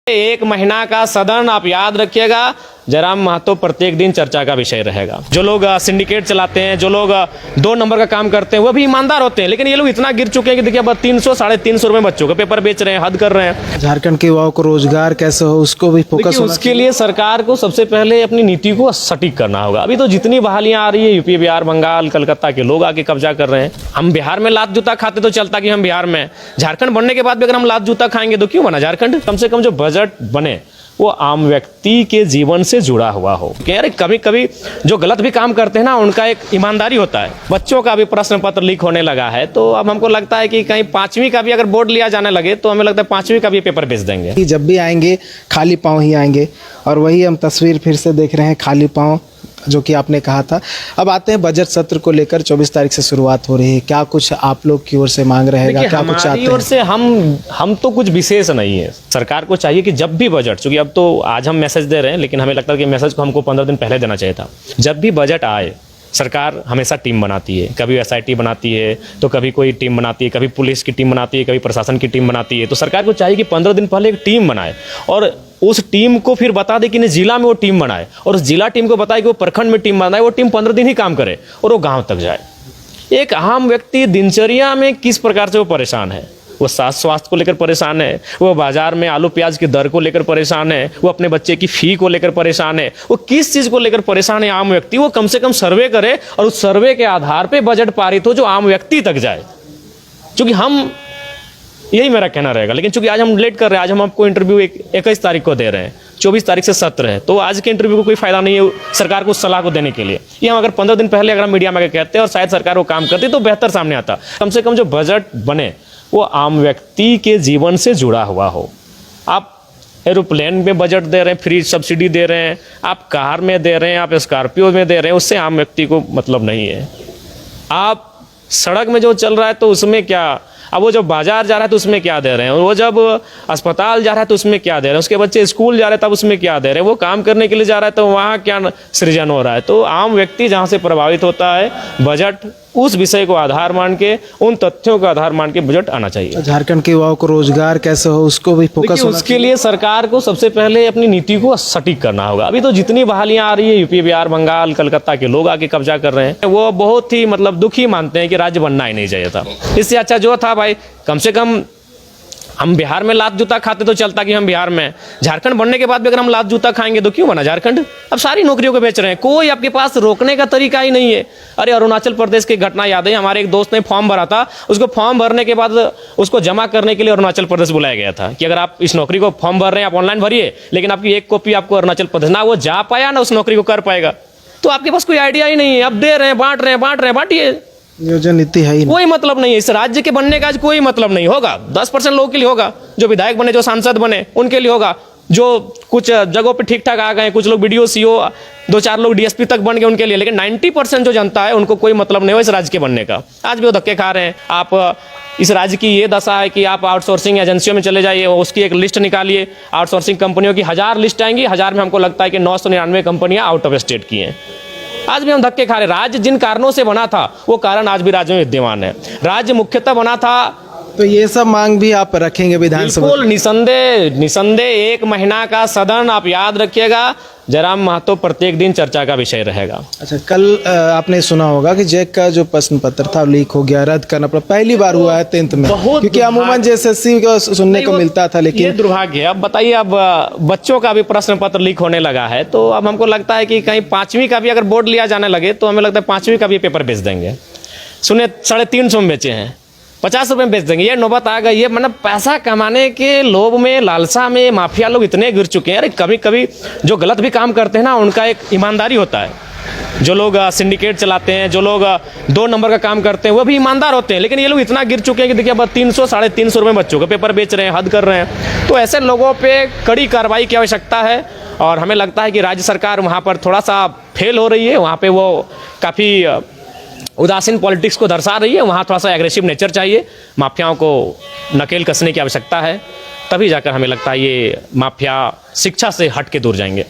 एक महीना का सदन आप याद रखिएगा, जयराम महतो प्रत्येक दिन चर्चा का विषय रहेगा। जो लोग सिंडिकेट चलाते हैं, जो लोग 2 नंबर का काम करते हैं, वो भी ईमानदार होते हैं, लेकिन ये लोग इतना गिर चुके हैं कि देखिए अब 300 साढ़े 300 रुपये बच्चों का पेपर बेच रहे हैं, हद कर रहे हैं। झारखंड के युवाओं को रोजगार कैसे हो, उसको भी फोकस होना उसके लिए सरकार को सबसे पहले अपनी नीति को सटीक करना होगा। अभी तो जितनी बहालियां आ रही है, यूपी, बिहार, बंगाल, कलकत्ता के लोग आके कब्जा कर रहे हैं। हम बिहार में लात जूता खाते तो चलता कि हम बिहार में, झारखंड बनने के बाद भी अगर हम लात जूता खाएंगे तो क्यों बना झारखंड। कम से कम जो बजट बने वो आम व्यक्ति के जीवन से जुड़ा हुआ हो। अरे कभी कभी जो गलत भी काम करते हैं ना, उनका एक ईमानदारी होता है। बच्चों का भी प्रश्न पत्र लीक होने लगा है, तो अब हमको लगता है कि कहीं 5वीं का भी अगर बोर्ड लिया जाने लगे तो हमें लगता है 5वीं का भी पेपर बेच देंगे। जब भी आएंगे खाली पाँव ही आएंगे, और वही हम तस्वीर फिर से देख रहे हैं, खाली पाँव, जो कि आपने कहा था। अब आते हैं बजट सत्र को लेकर, 24 तारीख से शुरुआत हो रही है, क्या कुछ आप लोग की ओर से मांग रहेगा, क्या कुछ चाहते हैं? ओर से हम तो कुछ विशेष नहीं है। सरकार को चाहिए कि जब भी बजट, चूंकि अब तो आज हम मैसेज दे रहे हैं, लेकिन हमें लगता है कि मैसेज को हमको 15 दिन पहले देना चाहिए था। जब भी बजट आए, सरकार हमेशा टीम बनाती है, कभी एसआईटी बनाती है तो कभी कोई टीम बनाती है, कभी पुलिस की टीम बनाती है, कभी प्रशासन की टीम बनाती है। तो सरकार को चाहिए कि 15 दिन पहले एक टीम बनाए और उस टीम को फिर बता दे कि जिला में वो टीम बनाए, और उस जिला टीम को बताए कि वो प्रखंड में टीम बनाए। वो टीम 15 दिन ही काम करे और वो गांव तक जाए। एक आम व्यक्ति दिनचर्या में किस प्रकार से वो परेशान है, वो स्वास्थ्य को लेकर परेशान है, वो बाजार में आलू प्याज की दर को लेकर परेशान है, वो अपने बच्चे की फी को लेकर परेशान है, वो किस चीज़ को लेकर परेशान है आम व्यक्ति, वो कम से कम सर्वे करे और उस सर्वे के आधार पे बजट पारित हो जो आम व्यक्ति तक जाए। क्योंकि हम, यही मेरा कहना रहेगा। लेकिन चूंकि आज हम लेट कर रहे हैं, आज हम आपको इंटरव्यू 21 तारीख को दे रहे हैं, 24 तारीख से सत्र है, तो आज के इंटरव्यू को कोई फायदा नहीं है सरकार को उस सलाह को देने के लिए। ये हम अगर 15 दिन पहले अगर हम मीडिया में कहते हैं और शायद सरकार वो काम करती तो बेहतर सामने आता। कम से कम जो बजट बने वो आम व्यक्ति के जीवन से जुड़ा हुआ हो। आप एरोप्लेन में बजट दे रहे हैं, फ्री सब्सिडी दे रहे हैं, आप कार में दे रहे हैं, आप स्कॉर्पियो में दे रहे हैं, उससे आम व्यक्ति को मतलब नहीं है। आप सड़क में जो चल रहा है तो उसमें क्या, अब वो जब बाजार जा रहा है तो उसमें क्या दे रहे हैं, वो जब अस्पताल जा रहा है तो उसमें क्या दे रहे हैं, उसके बच्चे स्कूल जा रहे हैं तब उसमें क्या दे रहे हैं, वो काम करने के लिए जा रहा है तो वहाँ क्या सृजन हो रहा है। तो आम व्यक्ति जहाँ से प्रभावित होता है, बजट उस विषय को आधार मान के, उन तथ्यों का आधार मान के बजट आना चाहिए। झारखंड के युवाओं को रोजगार कैसे हो, उसको भी फोकस होना। उसके लिए सरकार को सबसे पहले अपनी नीति को सटीक करना होगा। अभी तो जितनी बहालियां आ रही है, यूपी, बिहार, बंगाल, कलकत्ता के लोग आके कब्जा कर रहे हैं, वो बहुत ही मतलब दुखी मानते हैं कि राज्य बनना ही नहीं चाहिए था। इससे अच्छा जो था भाई, कम से कम हम बिहार में लात जूता खाते तो चलता कि हम बिहार में, झारखंड बनने के बाद भी अगर हम लात जूता खाएंगे तो क्यों बना झारखंड। अब सारी नौकरियों को बेच रहे हैं, कोई आपके पास रोकने का तरीका ही नहीं है। अरे अरुणाचल प्रदेश की घटना याद है, हमारे एक दोस्त ने फॉर्म भरा था, उसको फॉर्म भरने के बाद उसको जमा करने के लिए अरुणाचल प्रदेश बुलाया गया था कि अगर आप इस नौकरी को फॉर्म भर रहे हैं आप ऑनलाइन भरिए, लेकिन आपकी एक कॉपी आपको अरुणाचल प्रदेश, ना वो जा पाया ना उस नौकरी को कर पाएगा। तो आपके पास कोई आइडिया ही नहीं है, अब दे रहे हैं, बांट रहे हैं, बांटिए। योजना नीति है ही कोई मतलब नहीं है इस राज्य के बनने का, आज कोई मतलब नहीं होगा। 10% लोगों के लिए होगा, जो विधायक बने, जो सांसद बने उनके लिए होगा, जो कुछ जगहों पे ठीक ठाक आ गए, कुछ लोग बीडीओ, सीओ, 2-4 लोग डीएसपी तक बन गए उनके लिए, लेकिन 90% जो जनता है उनको कोई मतलब नहीं हो इस राज्य के बनने का। आज भी वो धक्के खा रहे हैं। आप इस राज्य की ये दशा है कि आप आउटसोर्सिंग एजेंसियों में चले जाइए, उसकी एक लिस्ट निकालिए, आउटसोर्सिंग कंपनियों की 1000 लिस्ट आएंगी, 1000 में हमको लगता है कि 999 कंपनियां आउट ऑफ स्टेट की हैं। आज भी हम धक्के खा रहे। राज्य जिन कारणों से बना था वो कारण आज भी राज्य में विद्यमान है। राज्य मुख्यतः बना था, तो ये सब मांग भी आप रखेंगे विधानसभा? बिल्कुल, निसंदेह 1 महीना का सदन आप याद रखिएगा, जयराम महतो प्रत्येक दिन चर्चा का विषय रहेगा। अच्छा, कल आपने सुना होगा कि जैक का जो प्रश्न पत्र था लीक हो गया, रद्द करना पड़ा, पहली बार हुआ है 10th में, क्योंकि अमूमन JSSC को सुनने को मिलता था, लेकिन ये दुर्भाग्य है। अब बताइए, अब बच्चों का भी प्रश्न पत्र लीक होने लगा है, तो अब हमको लगता है कि कहीं 5वीं का भी अगर बोर्ड लिया जाने लगे तो हमें लगता है 5वीं का भी पेपर बेच देंगे। सुने 350 में बेचे हैं, 50 रुपये में बेच देंगे। ये नौबत आ गई है, मतलब पैसा कमाने के लोभ में, लालसा में माफिया लोग इतने गिर चुके हैं। अरे कभी कभी जो गलत भी काम करते हैं ना, उनका एक ईमानदारी होता है। जो लोग सिंडिकेट चलाते हैं, जो लोग 2 नंबर का काम करते हैं, वो भी ईमानदार होते हैं, लेकिन ये लोग इतना गिर चुके हैं कि देखिए अब 300 साढ़े 300 रुपये बच्चों का पेपर बेच रहे हैं, हद कर रहे हैं। तो ऐसे लोगों पे कड़ी कार्रवाई की आवश्यकता है, और हमें लगता है कि राज्य सरकार वहाँ पर थोड़ा सा फेल हो रही है। वहाँ पर वो काफ़ी उदासीन पॉलिटिक्स को दर्शा रही है। वहाँ थोड़ा सा एग्रेसिव नेचर चाहिए, माफियाओं को नकेल कसने की आवश्यकता है, तभी जाकर हमें लगता है ये माफिया शिक्षा से हट के दूर जाएंगे।